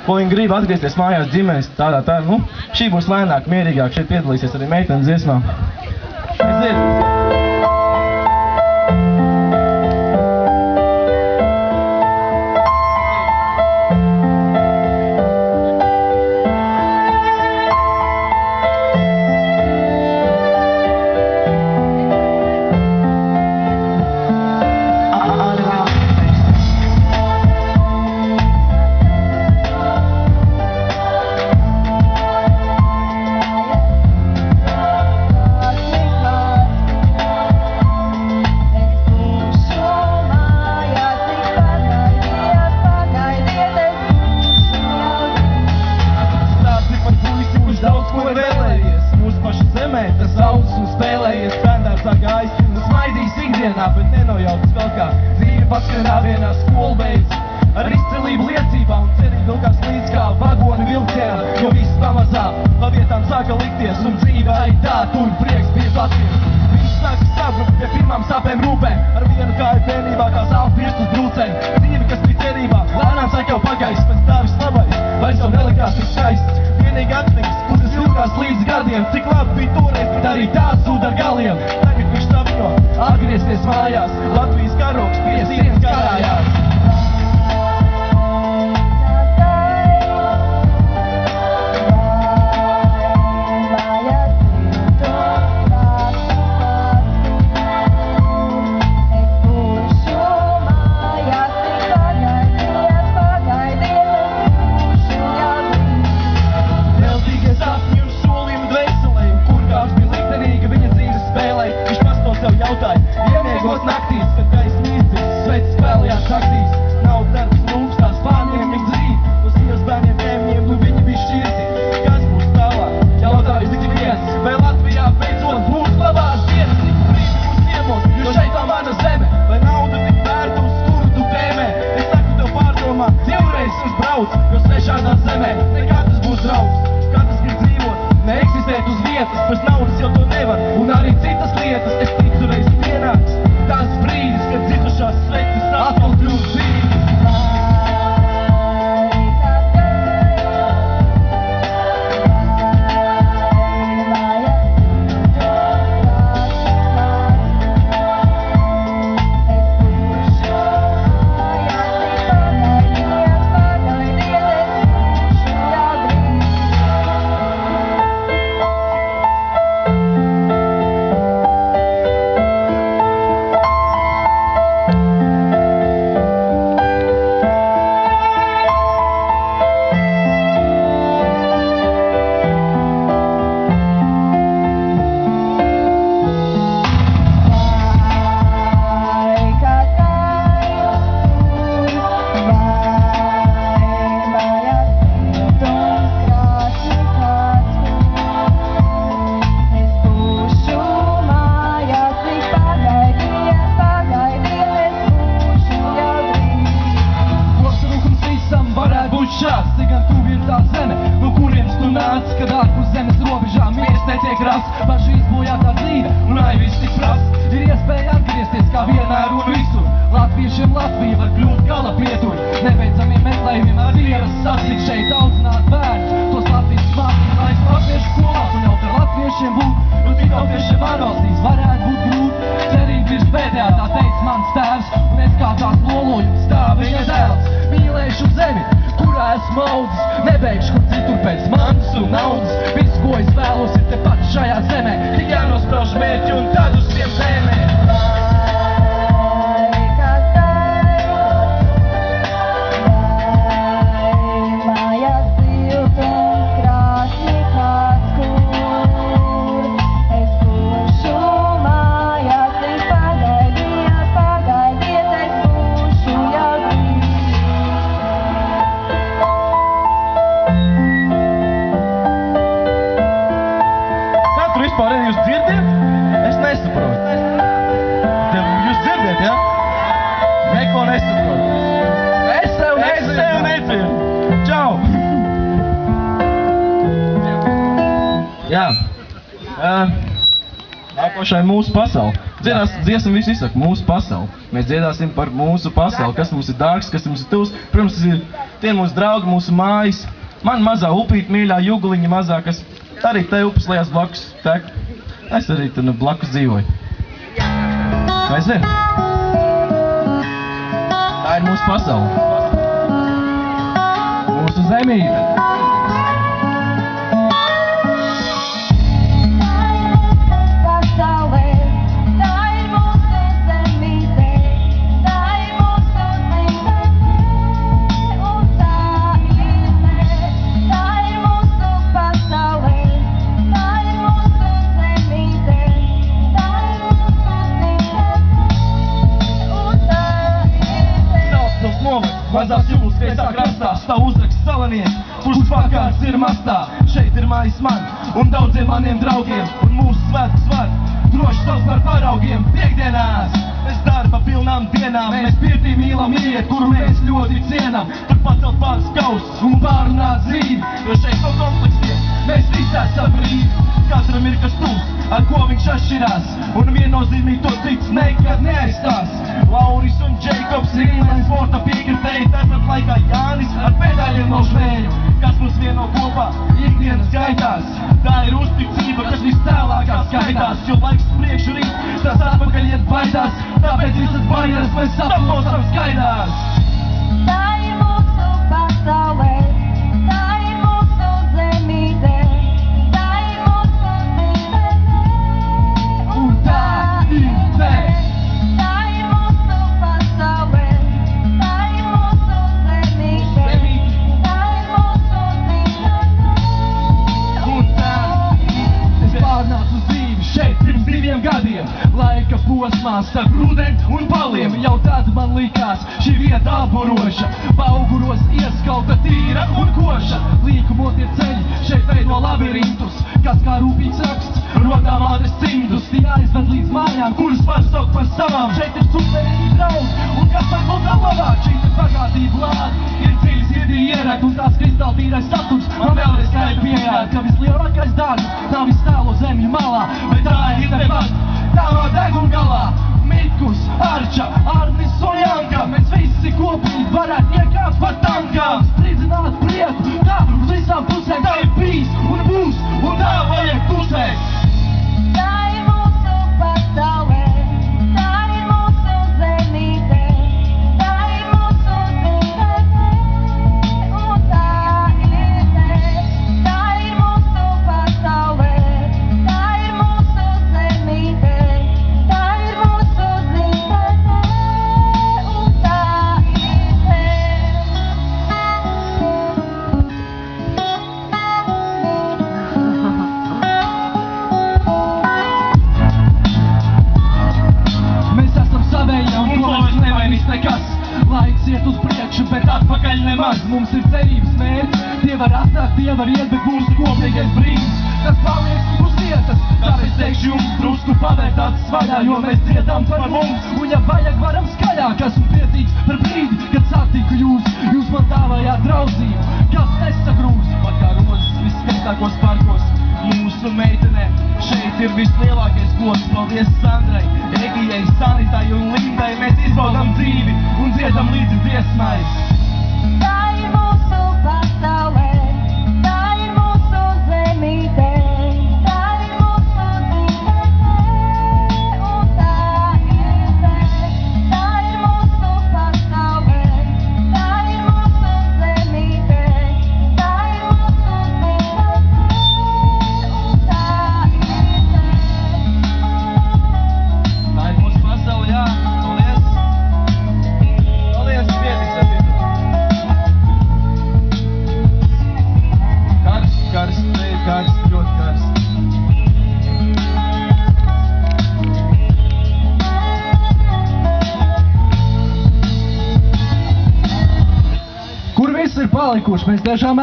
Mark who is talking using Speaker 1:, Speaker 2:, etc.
Speaker 1: ko viņi grib atgriezties mājās ģimenes, tā, nu, šī būs lēnāk, mierīgāk, šeit piedalīsies arī meitenes dziesmā. Aiziet! Bet nenojautas vēl kā dzīve paskanā vienā skolu beidz ar izcilību liecībā un cerību vilkās līdz kā vagoni vilcienā, jo viss pamazā pa vietām sāka likties un dzīve aitā tur prieks bija paties. Viss sāka sabrukt pie pirmām sāpēm rūpēm, ar vienu kāju bērnībā kā sāp pirst uz brūcēm. Dzīve, kas bija cerībā, lēnām sāk jau pagājis, pēc tāvis labais, vairs jau nelikās tik skaists. Vienīgi atmiņas, kuras vilkās līdz gadiem, cik labi bija toreiz, bet arī tās zūd ar galiem. Tagad viņš sapņo atgriezties mājās, Latvijas karogs pie sienas karājās. Iemiegos naktīs, kad gaisma izdzis, sveic spēlējās taktīs. Nav darbs mums, tās bērniem viņa dzīve, no sievas bērniem ķēmņiem, nu viņi bija šķirti. Kas būs tālāk? Jautājums tik viens, vai Latvijā beidzot būs labās dienas, cik brīdi būs ciemos, jo šeit tā mana zeme. Vai nauda tik vērta uz kuru tu tēmē? Es saku tev pārdomā, divreiz uzbrauc, jo svešādā zemē nekādas būs draugs. Katrs grib dzīvot, neeksistēt uz vietas, bez naudas jau to nevar, un arī citas lietas. Es ticu reiz pienāks tās brīdis, kad dzitušās sveces atkal kļūst dzīves. Cik gan tuvi ir tā zeme, no kurienes tu nāc, kad ārpus zemes robežām mieres netiek rasts. Paši izbojātā dzīve un aivis tik prasts. Ir iespēja atgriezties kā vienmēr un visur. Latviešiem Latvija var kļūt gala pietur. Nebeidzamiem meklējumiem ar vieras sasīt šeit audzināt bērns. Tos Latvijas mācīt, lai latviešu skolās un jau ar latviešiem būt. Jo citautiešiem ārvalstīs varētu būt grūti. Cerīgi virs pēdējā, tā teica mans tēvs, un es kā tās loloju stāv viņa dēls. Mīlēšu zemi, kurā esmu audzis, nebeigšu kur citur pēc manas un naudas. Viss, ko es vēlos, ir tepat šajā zemē, tik jānosprauž mērķi un tad uz tiem zemē. Jūs dzirdiet? Es nesaprotu. Jūs dzirdiet, ja? Neko nesaprotu. Es sev nedzirdu. Čau! Jā. Nākošai mūsu pasauli. Dziesmu visu izsaka mūsu pasauli. Mēs dziedāsim par mūsu pasauli, kas mums ir dārgs, kas mums ir tuvs. Protams, tas ir
Speaker 2: tie ir mūsu draugi, mūsu mājas. Man mazā upīte, mīļā juguliņa mazā, kas arī te upes lejās blakus tek. Es arī tur blakus dzīvoju. Vai zini? Tā ir mūsu pasaule. Mūsu zemīte. Mazās jūras tiesā krastā stāv uzraksts salanieks, kurš vakars ir mastā. Šeit ir mājas man un daudziem maniem draugiem, un mūsu svētkus var droši sauc par paraugiem. Piekdienās mēs darba pilnām dienām, mēs pirtī mīlam iet, kuru mēs ļoti cienam. Tur pacelt pāris kaus un pārunāt dzīvi, jo šeit nav konfliktiem, mēs visi esam brīvi. Katram ir kas tūs, ar ko viņš atšķirās, un viennozīmīgi to cits nekad neaizstās. Lauris un Džeikobs rīmēs sporta piekritēji, tāpat laikā Jānis ar pedāļiem no žvēļu. Kas mums vieno kopā ikdienas gaitās, tā ir uzticība, kas viscēlākā skaitās. Jo laiks priekšu rīt, tas atpakaļ iet baidās, tāpēc visas barjeras mēs saplosam skaidās.
Speaker 3: Tā ir mūsu pasaulē, tā ir mūsu zemīte, tā ir mūsu dzīve, un tā ir mēs. Tā ir mūsu pasaulē, tā ir mūsu zemīte, tā ir mūsu dzīve, un tā ir mēs.
Speaker 1: Es pārnācu uz dzīvi šeit pirms 2 gadiem, laika posmā starp rudeni un paliem. Jau tad man likās šī vieta apburoša, pauguros ieskauta tīra un koša. Līkumotie ceļi šeit veido labirintus, kas kā rūpīgs raksts rodām ātris cimdus. Tie aizved līdz mājām, kuras var saukt par savām. Šeit ir superīgi draudz, un kas var būt vēl labāk? Šeit ir bagātība lāde, ir dziļi sirdī ierakt, un tās kristāltīrais saturs man vēlreiz skaidri pierāda, ka vislielākais dārgs nav izstālo zemju malā, bet tā ir tepat, tā no deguna galā. Mikus, Arča, Arnis un Janka, mēs visi kopīgi varētu iekāpt par tankām. Spridzināt prieku, tā uz visām pusēm, tā ir bijis un būs, un tā vajag tusēt.
Speaker 3: Tā ir mūsu pasaulē, tā ir mūsu zemīte, tā ir mūsu dzīve, un tā ir mēs. Tā ir mūsu pasaulē, tā ir mūsu zemīte, tā ir mūsu dzīve, un tā ir mēs.
Speaker 1: Mēs esam savēji un to vairs nevainīs nekas. Laiks iet uz priekšu, bet atpakaļ nemaz. Mums ir cerības mērķi, tie var atnākt, tie var iet, bet mūsu kopīgais brīdis, tas paliek uz vietas. Tāpēc teikšu jums drusku pavērt acis vaļā, jo mēs dziedam par mums. Un ja vajag, varam skaļāk, esmu priecīgs par brīdi, kad satiku jūs. Jūs man dāvājāt draudzību, kas nesagrūst. Pat kā rozes viskaistākos parkos, mūsu meitenē šeit ir vislielākais gods. Paldies Sandrai, Egijai, Sanitai un Lindai. Mēs izbaudām dzīvi un dziedam līdzi dziesmai.
Speaker 3: Tā ir mūsu pasaulē, tā ir mūsu zemīte, tā ir mūsu dzīve, un tā ir mēs. Tā ir mūsu pasaulē, tā ir mūsu zemīte, tā ir mūsu dzīve, un tā ir mēs.
Speaker 2: Tā ir mūsu pasaule, jā. Paldies. Paldies, Pietiks ar vienu. Karsts, ļoti karsts.
Speaker 1: Kur viss ir palikuši? Mēs tiešām